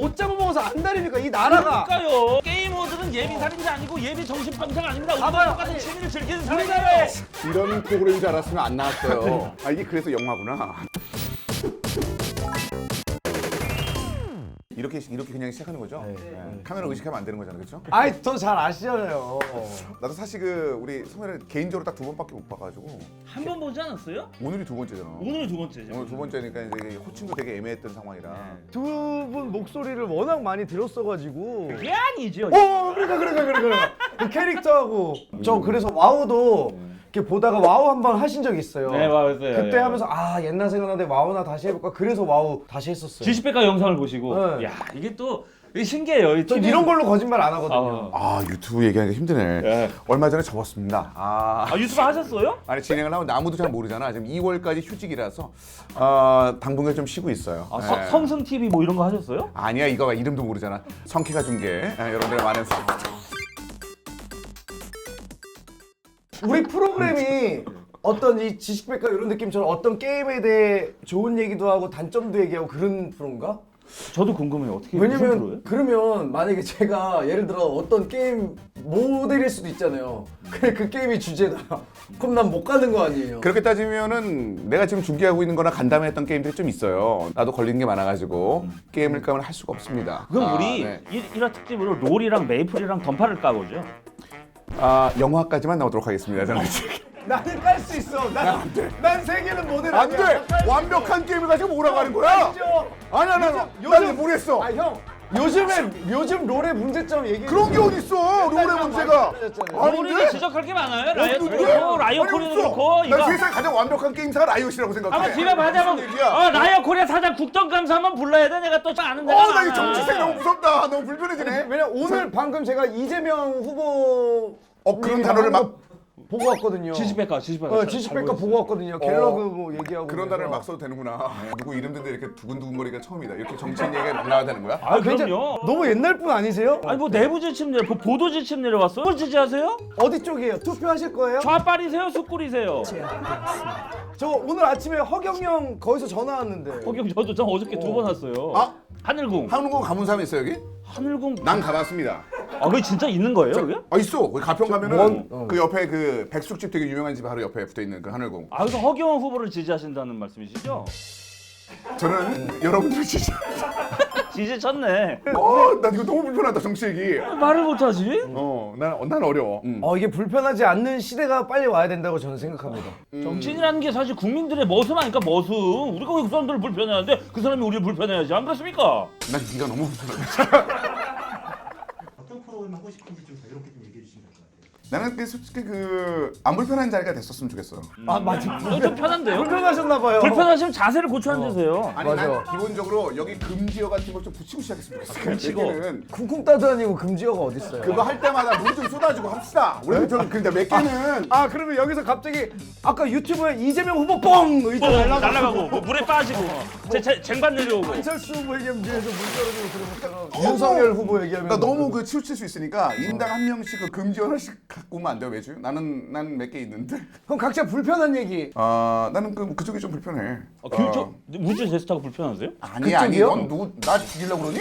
못 잡아먹어서 안달이니까 이 나라가. 그러니까요. 게이머들은 예비 살인자 아니고 예비 정신병자가 아닙니다. 우리가 봐봐요. 똑같은 취미를 즐기는 사람이에요. 이런 프로그램인 줄 알았으면 안 나왔어요. 아 이게 그래서 영화구나. 이렇게 그냥 시작하는 거죠? 네. 카메라 의식하면 안 되는 거잖아요, 그렇죠? 아이 더 잘 아시잖아요. 나도 사실 우리 성현을 개인적으로 딱 2번밖에 못 봐가지고 한 번 보지 않았어요? 오늘이 2번째잖아. 오늘은 두 번째죠. 오늘 2번째니까 이제 호칭도 되게 애매했던 상황이라. 두 분 목소리를 워낙 많이 들었어가지고. 그게 아니죠. 그러니까 그 캐릭터하고 저 그래서 와우도 이렇게 보다가 와우 한번 하신 적 있어요. 네, 맞아요. 그때 하면서 아 옛날 생각나는데 와우나 다시 해볼까 그래서 와우 다시 했었어요. 지식백과 영상을 보시고 네. 야 이게 또 이게 신기해요. 전 이런 걸로 거짓말 안 하거든요. 아 유튜브 얘기하니까 힘드네. 네. 얼마 전에 접었습니다. 아 유튜브 하셨어요? 아니 진행을 하면 아무도 잘 모르잖아. 지금 2월까지 휴직이라서 당분간 좀 쉬고 있어요. 아, 네. 성승 TV 뭐 이런 거 하셨어요? 아니야 이거 이름도 모르잖아. 성키가 중계. 여러분들 많은 우리 프로그램이 어떤 이 지식백과 이런 느낌처럼 어떤 게임에 대해 좋은 얘기도 하고 단점도 얘기하고 그런 프로인가? 저도 궁금해요. 어떻게 무슨 프로예요? 왜냐면 그러면 만약에 제가 예를 들어 어떤 게임 모델일 수도 있잖아요. 그래 그 게임이 주제다. 그럼 난 못 가는 거 아니에요? 그렇게 따지면은 내가 지금 중계하고 있는 거나 간담회했던 게임들이 좀 있어요. 나도 걸리는 게 많아가지고 게임을 까면 할 수가 없습니다. 그럼 우리 네. 1화 특집으로 롤이랑 메이플이랑 던파를 까보죠. 영화까지만 나오도록 하겠습니다. 저는 나는 깔 수 있어. 난 세계는 모델 안 돼! 아니야. 완벽한 게임을 가지고 뭐라고 하는 거야? 아니야, 난 모르겠어. 아 형, 요즘 롤의 문제점 얘기. 그런 게 어딨어, 롤의 문제가. 롤이 아닌데? 지적할 게 많아요. 라이엇도 없는데? 그렇고 라이엇 아니, 코리아도 없어. 그렇고 난 이거. 세상에 가장 완벽한 게임사가 라이엇이라고 생각해. 한번 뒤에 봐자면 무슨 얘기야? 라이엇 코리아 사장 국정감사 한번 불러야 돼. 내가 또 아는 데가 나 많아. 이 정치생 너무 무섭다. 너무 불편해지네. 왜냐 오늘 방금 제가 이재명 후보 그런 단어를 막 보고 왔거든요. 지식백과. 지식백과 보고 왔거든요. 갤러그 뭐 얘기하고 그런 그래서. 단어를 막 써도 되는구나. 누구 이름 듣는데 이렇게 두근두근거리기가 처음이다. 이렇게 정치인 얘기가 막 나와야 되는 거야? 아 굉장히- 그럼요. 너무 옛날 분 아니세요? 아니 뭐 내부 지침 보도 지침 내려왔어요? 뭘 지지하세요? 어디 쪽이에요? 투표하실 거예요? 좌빨이세요? 수꿀이세요? 저 오늘 아침에 허경영 거기서 전화 왔는데. 허경 저도 저 어저께 2번 왔어요. 아? 하늘궁. 한국어 가본 사람 있어 여기? 하늘궁. 난 가봤습니다. 아 그게 진짜 있는 거예요, 그게? 있어. 거기 가평 가면은 뭔- 그 옆에 그 백숙집 되게 유명한 집 바로 옆에 붙어 있는 그 하늘궁. 아 그래서 허경영 후보를 지지하신다는 말씀이시죠? 저는 여러분들 진짜 지지쳤네. 나 이거 너무 불편하다 정치 얘기. 말을 못하지? 난 어려워. 이게 불편하지 않는 시대가 빨리 와야 된다고 저는 생각합니다. 정치인이라는 게 사실 국민들의 머슴 아니까 머슴. 우리가 왜 그 사람들을 불편해하는데 그 사람이 우리를 불편해야지. 안 그렇습니까? 난 네가 너무 불편하다. 어떤 프로그램 하고 싶은지 좀 자유롭게 좀 얘기해 주시면 될 것 같아요. 나는 솔직히 안 불편한 자리가 됐었으면 좋겠어. 아 맞아. 좀 편한데요? 불편하셨나 봐요. 불편하시면 자세를 고쳐 앉으세요. 아니 맞아. 난 기본적으로 여기 금지어 같은 걸 좀 붙이고 시작했으면 좋겠어. 금지어? 여기는 쿵쿵 따도 아니고 금지어가 어딨어요? 그거 할 때마다 물 좀 쏟아주고 합시다. 우리 좀 근데 몇 개는 그러면 여기서 갑자기 아까 유튜브에 이재명 후보 뻥 의자 날라가고 뭐 물에 빠지고 쟁반 내려오고. 안철수 후보 얘기하면 뒤에서 물 떨어지고 그런 것처럼 윤석열 후보 얘기하면 나 너무 치우칠 수 있으니까 인당 한 명씩 그 금지어 하나씩 갖고 오면 안 돼요 매주? 난 몇 개 있는데. 그럼 각자 불편한 얘기. 나는 그쪽이 좀 불편해. 우주 제스타가 불편하세요? 아니 그쪽이요? 넌 누구 나 죽이려고 그러니?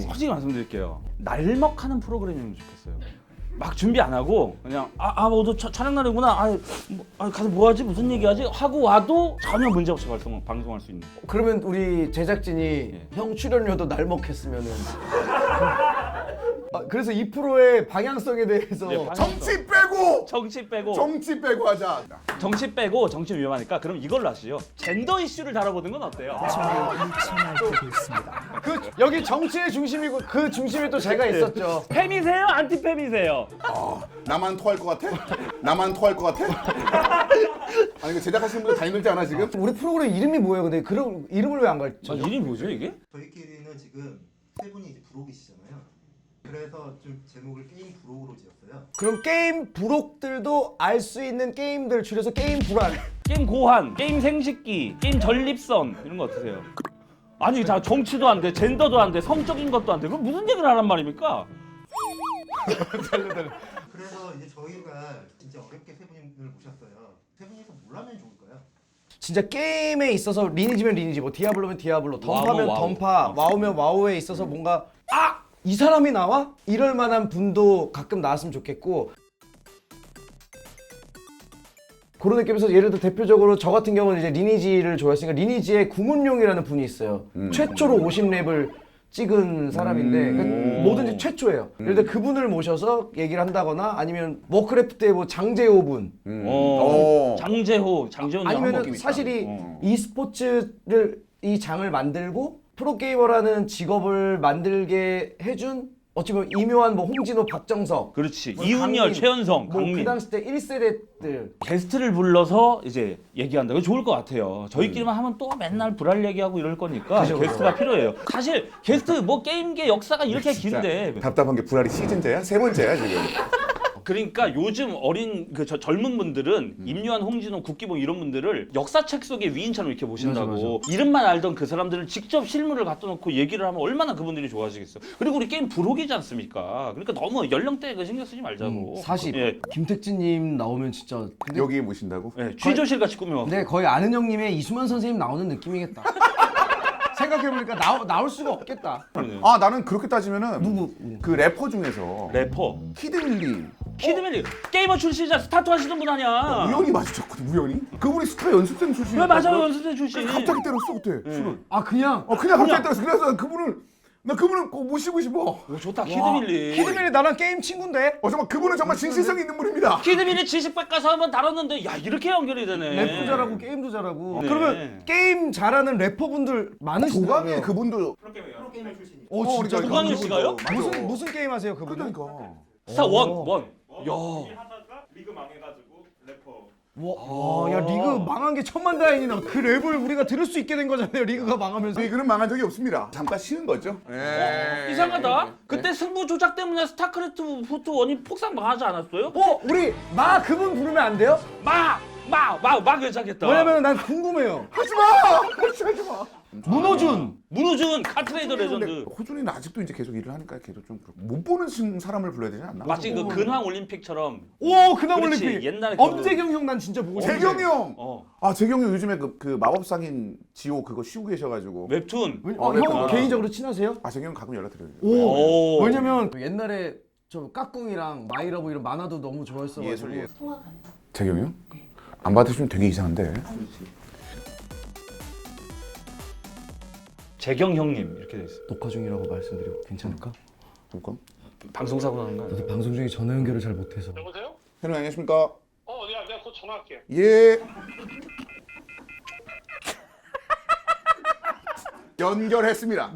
솔직히 말씀드릴게요. 날먹하는 프로그램이면 좋겠어요. 막 준비 안 하고 그냥 오늘 촬영 날이구나. 가서 뭐 하지? 무슨 얘기하지? 하고 와도 전혀 문제 없이 방송할 수 있는. 그러면 우리 제작진이 형 출연료도 날먹했으면은. 그래서 이 프로의 방향성에 대해서 네, 정치 빼고 정치 빼고 하자. 정치 빼고 정치 위험하니까 그럼 이걸로 하시죠. 젠더 이슈를 다뤄보는 건 어때요? 여기 정치의 중심이고 그 중심에 또 제가 있었죠. 팸이세요? 안티팸이세요? 나만 토할 것 같아? 나만 토할 것 같아? 아니 이거 제작하시는 분들 다 힘들지 않아 지금? 우리 프로그램 이름이 뭐예요? 근데 그런 이름을 왜 안 갈죠? 이름이 뭐죠 이게? 저희끼리는 지금 세 분이 이제 부록이시잖아요. 그래서 좀 제목을 게임 부록으로 지었어요. 그럼 게임 부록들도 알 수 있는 게임들 줄여서 게임 불안. 게임 고한, 게임 생식기, 게임 전립선 이런 거 어떠세요? 아니 자 정치도 안 돼, 젠더도 안 돼, 성적인 것도 안 돼. 그럼 무슨 얘기를 하란 말입니까? 그래서 이제 저희가 진짜 어렵게 세 분을 모셨어요. 세 분이서 뭘 하면 좋을까요? 진짜 게임에 있어서 리니지면 리니지, 뭐 디아블로면 디아블로, 던파면 와우. 던파, 와우면 와우에 있어서 뭔가 이 사람이 나와? 이럴 만한 분도 가끔 나왔으면 좋겠고, 그런 느낌에서 예를 들어 대표적으로 저 같은 경우는 이제 리니지를 좋아했으니까 리니지의 구문용이라는 분이 있어요. 최초로 50랩을 찍은 사람인데 뭐든지 최초예요. 예를 들어 그분을 모셔서 얘기를 한다거나 아니면 워크래프트의 뭐 장재호 분, 장재호 아니면 사실 이 스포츠를 이 장을 만들고 프로게이머라는 직업을 만들게 해준 어찌 보면 이묘한 뭐 홍진호, 박정석, 그렇지. 뭐 이훈열, 강민, 최연성, 뭐 강민. 그 당시 때 1세대들 게스트를 불러서 이제 얘기한다. 그거 좋을 것 같아요. 저희끼리만 하면 또 맨날 불알 얘기하고 이럴 거니까 게스트가 필요해요. 사실 게스트 뭐 게임계 역사가 이렇게 긴데. 답답한 게 불알이 시즌제야? 세 번째야 지금. 그러니까 요즘 어린 젊은 분들은 임요한, 홍진호, 국기봉 이런 분들을 역사책 속의 위인처럼 이렇게 보신다고. 맞아. 이름만 알던 그 사람들을 직접 실물을 갖다 놓고 얘기를 하면 얼마나 그분들이 좋아하시겠어. 그리고 우리 게임 부록이지 않습니까? 그러니까 너무 연령대 신경 쓰지 말자고. 40. 예. 김택진님 나오면 진짜 근데, 여기 모신다고? 예, 취조실 같이 꾸며갖고. 근데 거의 아는 형님의 이수만 선생님 나오는 느낌이겠다. 생각해보니까 나올 수가 없겠다. 아 나는 그렇게 따지면은 누구? 그 래퍼 중에서 래퍼. 키드밀리 키드밀리 게이머 출신이자 스타트 하시던 분 아니야. 우연히 마주쳤거든. 우연히 그분이 스타 연습생 출신. 왜 맞아요, 연습생 출신. 갑자기 때렸어 그때 술을. 아 그냥 그냥 갑자기 때렸어. 그래서 나 그분을 꼭 모시고 싶어. 오, 좋다. 키드밀리. 키드밀리 나랑 게임 친구인데 정말 그분은 정말 진실성 있는 분입니다. 키드밀리 지식백과사 한번 다뤘는데 야 이렇게 연결이 되네. 랩도 잘하고 게임도 잘하고. 네. 그러면 게임 잘하는 래퍼분들 많으시더라고요. 조강의 그분도 프로게이머 출신이. 진짜 그러니까 조강일 그분도- 씨가요? 맞아. 무슨 게임 하세요 그분은? 그러니까. 스타 원. 야. 하다가 리그 망해가지고 래퍼. 와, 야 리그 망한 게 천만다행이다. 그 랩을 우리가 들을 수 있게 된 거잖아요. 리그가 망하면서. 리그는 망한 적이 없습니다. 잠깐 쉬는 거죠. 이상하다. 그때 승부 조작 때문에 스타크래프트 포트 원이 폭삭 망하지 않았어요? 우리 마 그분 부르면 안 돼요? 막 괜찮겠다. 왜냐면 난 궁금해요. 하지 마. 문호준 카트레이더 레전드. 호준이는 아직도 이제 계속 일을 하니까 걔도 좀 그렇고 못 보는 사람을 불러야 되지 않나? 마치 그 근황 올림픽처럼. 근황 그렇지, 올림픽. 옛날에 엄재경 형 난 진짜 보고 싶어. 재경이 형. 어. 아 재경이 형 요즘에 그 마법상인 지오 그거 쉬고 계셔가지고. 웹툰. 형 개인적으로 친하세요? 아 재경이 형 가끔 연락드려요. 오. 왜냐면 옛날에 저 까꿍이랑 마이러브 이런 만화도 너무 좋아했어가지고. 재경이 형? 안 받으시면 되게 이상한데. 재경 형님 이렇게 돼 있어. 녹화 중이라고 말씀드리고 괜찮을까? 잠깐. 방송 사고 나는 거 아니야? 나도 방송 중에 전화 연결을 잘 못해서. 여보세요? 형님 안녕하십니까? 내가 곧 전화할게. 예. 연결했습니다.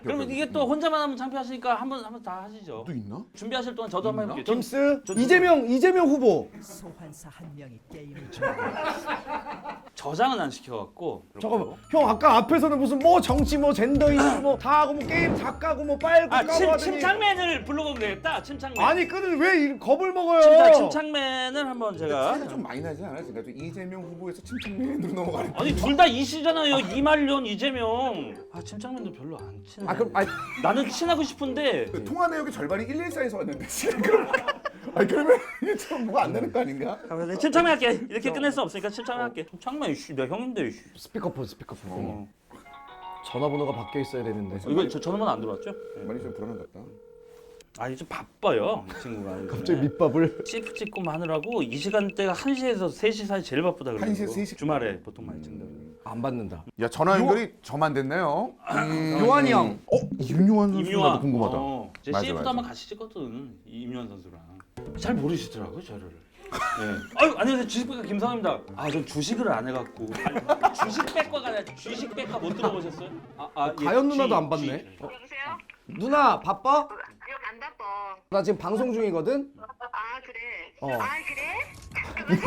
그러면 이게 또 혼자만 하면 창피하시니까 한번 다 하시죠. 또 있나? 준비하실 동안 저도 한번 해볼게요. 김스 이재명 후보. 소환사 한 명이 게임을 저장은 안 시켜갖고. 잠깐만 형 아까 앞에서는 무슨 뭐 정치 뭐 젠더 이슈 뭐 다 하고 뭐 게임 작가고 뭐 빨고 까고 하더니 침착맨을 불러보면 되겠다. 침착맨. 아니 끈을 왜 겁을 먹어요? 침착맨을 한번 제가. 차이가 좀 많이 나지 않아요? 제가 좀 이재명 후보에서 침착맨으로 넘어가는. 아니 둘 다 이시잖아요. 이말년, 이재명. 침착맨도 별로 안 친해. 그럼 나는 친하고 싶은데. 그 통화 내역의 절반이 114에서 왔는데 지금 그러면 이게 좀 뭐가 안 되는 거 아닌가? 침착맨 할게. 이렇게 끝낼 수 없으니까 침착맨 할게. 침착맨 이씨 내 형인데 이씨. 스피커폰. 전화번호가 바뀌어 있어야 되는데. 이거 전화번호 안 들어왔죠? 많이 좀 불안한 것 같다. 아니 좀 바빠요 이 친구가. 갑자기 밑밥을. CF 찍고 마느라고 이 시간대가 1시에서 3시 사이 제일 바쁘다 그러고. 1시에서 3시. 주말에 보통 많이 찍는다고. 안 받는다. 야 전화 연결이 저만 됐네요. 요한이 형. 임요한 선수 나도 궁금하다. 제 맞아, CF도 맞아. 한번 같이 찍었거든 임요한 선수랑. 잘 모르시더라고요 저를. 네. 아유 안녕하세요 주식백과 김상입니다. 전 주식을 안 해갖고. 주식백과가 아니라 주식백과 못 들어보셨어요? 가연 누나도 안 받네. 여보세요? 누나 바빠? 이거 안 바빠. 나 지금 방송 중이거든. 그래. 그래?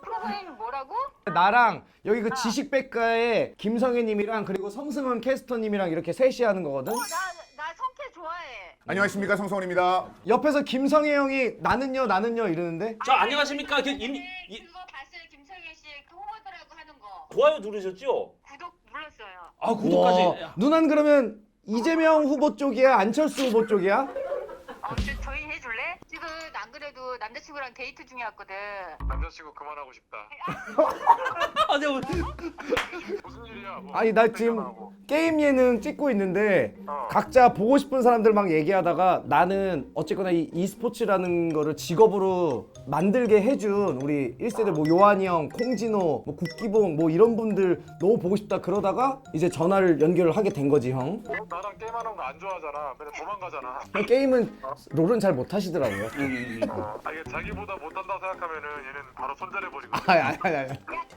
프로그램 뭐라고? 나랑 여기 그 지식백과에 김성애님이랑 그리고 성승원 캐스터님이랑 이렇게 셋이 하는 거거든. 나 성캐 좋아해. 안녕하십니까 성성원입니다. 옆에서 김성애 형이 나는요 이러는데. 저 안녕하십니까 그거 봤어요. 김성애 씨 그 후보들하고 하는 거. 좋아요 누르셨죠? 구독 눌렀어요. 구독까지. 누난 그러면 이재명 후보 쪽이야 안철수 후보 쪽이야? 저희 해줄래? 지금 안 그래도 남자친구랑 데이트 중이었거든. 남자친구 그만하고 싶다. 아, 내가 무슨 일이야? 뭐 아니 나 지금 생각나고. 게임 예능 찍고 있는데 어. 각자 보고 싶은 사람들 막 얘기하다가 나는 어쨌거나 이 e스포츠라는 거를 직업으로 만들게 해준 우리 1세대 뭐 요한이 형, 콩진호, 뭐 국기봉 뭐 이런 분들 너무 보고 싶다 그러다가 이제 전화를 연결을 하게 된 거지 형. 나랑 게임하는 거 안 좋아하잖아. 맨날 도망가잖아. 형 게임은 롤은 잘 못 하시더라고요. 아 이게 자기보다 못한다고 생각하면은 얘는 바로 손절해버리고. 아니. 야,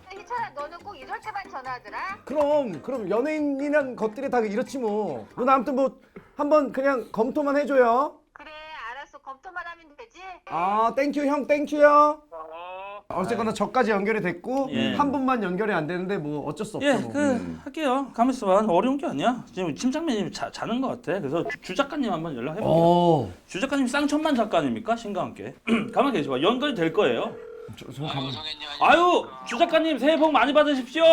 희철아, 너는 꼭 이럴 때만 전화하더라. 그럼 연예인이란 것들이 다 이렇지 뭐. 누나 아무튼 뭐 한번 그냥 검토만 해줘요. 그래, 알았어. 검토만 하면 되지. 아 땡큐 형 땡큐요. 어. 어쨌거나 저까지 연결이 됐고 예. 한 분만 연결이 안 되는데 뭐 어쩔 수 없죠. 예, 뭐. 할게요. 가만 있어봐. 어려운 게 아니야. 지금 팀장님이 자는 것 같아. 그래서 주 작가님 한번 연락해볼게요. 어. 주 작가님 쌍천만 작가 아닙니까? 신과 함께. 가만 계셔봐. 연결이 될 거예요. 아유, 주 작가님 새해 복 많이 받으십시오.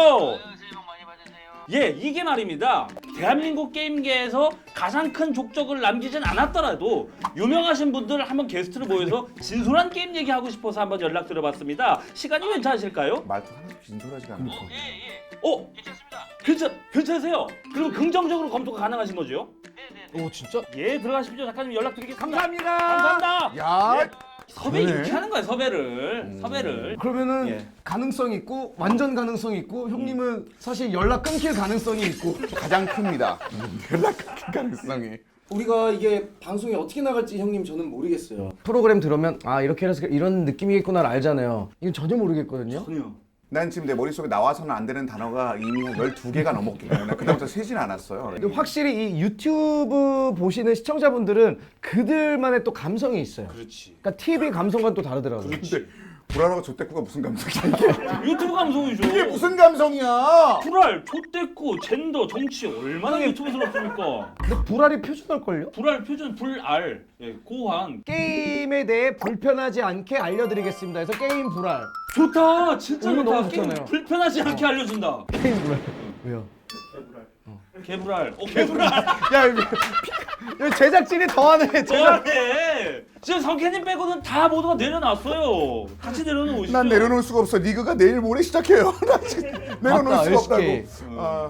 예, 이게 말입니다. 대한민국 게임계에서 가장 큰 족적을 남기진 않았더라도 유명하신 분들 한번 게스트를 모여서 진솔한 게임 얘기하고 싶어서 한번 연락드려봤습니다. 시간이 괜찮으실까요? 말투 하나도 진솔하지가 않고. 괜찮으세요? 그리고 긍정적으로 검토가 가능하신 거죠? 오 진짜? 예, 들어가십시오. 작가님 연락드리겠습니다. 감사합니다. 감사합니다. 야, 섭외 그러네. 이렇게 하는 거야, 섭외를. 그러면은 예. 가능성 있고 완전 가능성 있고 형님은 사실 연락 끊길 가능성이 있고 가장 큽니다. 연락 끊길 가능성이. 우리가 이게 방송이 어떻게 나갈지 형님 저는 모르겠어요. 프로그램 들으면 아 이렇게 해서 이런 느낌이겠구나를 알잖아요. 이건 전혀 모르겠거든요. 난 지금 내 머릿속에 나와서는 안 되는 단어가 이미 한 12개가 넘었기 때문에 그다음부터 세진 않았어요. 근데 확실히 이 유튜브 보시는 시청자분들은 그들만의 또 감성이 있어요. 그렇지. 그러니까 TV 감성과는 또 다르더라고요. 근데 불안하고 좆대꾸가 무슨 감성이야? 유튜브 감성이죠. 이게 무슨 감성이야? 불알, 족대꾸, 젠더, 정치 얼마나 유튜브스럽습니까? 근데 불알이 표준할걸요? 불알 표준 불알, 예, 고한. 게임에 대해 불편하지 않게 알려드리겠습니다. 그래서 게임 불알. 좋다, 진짜 오늘 좋다. 너무 게임 좋잖아요. 불편하지 않게 알려준다. 게임 불알. 왜요? 개불알, 개불알. 야 이거 제작진이 더하네. 좋아해. 지금 성캐님 빼고는 다 모두가 내려놨어요. 같이 내려놓으시죠. 난 내려놓을 수가 없어. 리그가 내일 모레 시작해요. 나 지금 내려놓을 맞다, 수가 없다고. LCK.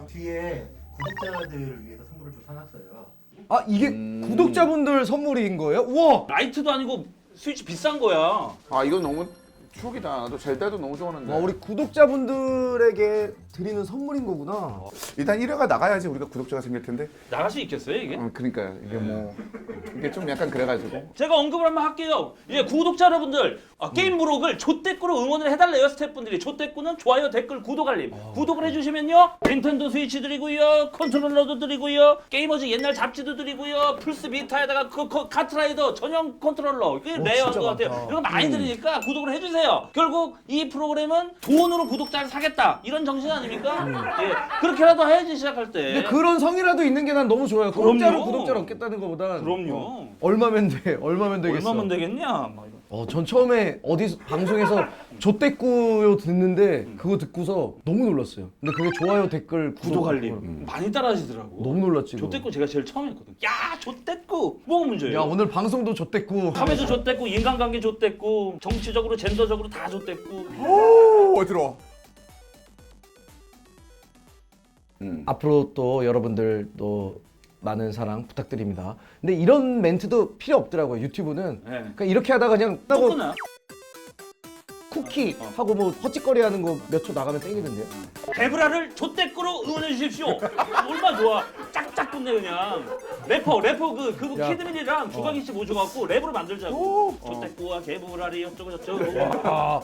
뒤에 구독자들을 위해서 선물을 좀 사놨어요. 아 이게 구독자분들 선물인 거예요? 우와. 라이트도 아니고 스위치 비싼 거야. 아 이건 너무 추억이다. 나도 젤다도 너무 좋아하는데. 와, 우리 구독자분들에게 드리는 선물인 거구나. 일단 1회가 나가야지 우리가 구독자가 생길 텐데. 나갈 수 있겠어요 이게? 그러니까 이게 뭐 이게 좀 약간 그래가지고. 제가 언급을 한번 할게요. 예, 구독자 여러분들 게임 브록을 좆대꾸로 응원을 해달래요. 스태프분들이 좆대꾸는 좋아요, 댓글, 구독 알림. 구독을 해주시면요 닌텐도 스위치 드리고요, 컨트롤러도 드리고요, 게이머즈 옛날 잡지도 드리고요, 플스 비타에다가 카트라이더 전용 컨트롤러 레어인 것 같아요. 많다. 이런 거 많이 드리니까 구독을 해주세요. 결국 이 프로그램은 돈으로 구독자를 사겠다 이런 정신 아닙니까? 예, 그렇게라도 해야지 시작할 때. 근데 그런 성이라도 있는 게 난 너무 좋아요. 그럼요. 공짜로 구독자를 얻겠다는 것보다. 그럼요. 얼마면 돼? 얼마면 되겠어? 얼마면 되겠냐? 막 이런. 전 처음에 어디 방송에서 조떼꾸요 듣는데 그거 듣고서 너무 놀랐어요. 근데 그게 좋아요, 댓글, 구독 알림 많이 따라하시더라고. 너무 놀랐지. 이거. 좆대꾸 제가 제일 처음 했거든. 야, 좆대꾸. 뭐가 문제예요? 야 오늘 방송도 조떼꾸. 사회도 좆대꾸, 인간관계 좆대꾸, 정치적으로, 젠더적으로 다 좆대꾸. 오 어지러워. 앞으로 또 여러분들 또 많은 사랑 부탁드립니다. 근데 이런 멘트도 필요 없더라고요. 유튜브는. 네. 그러니까 이렇게 하다가 그냥 또 따고 끊어요? 쿠키 하고 뭐 헛짓거리 하는 거 몇 초 나가면 땡기던데요. 데브라를 좆대꾸로 응원해 주십시오. 얼마나 좋아. 짝짝 붙네 그냥. 래퍼 그거 야. 키드밀이랑 주광희 씨 모셔갖고 랩으로 만들자고. 좆대꾸와 개브라리 어쩌고 저쩌고. 아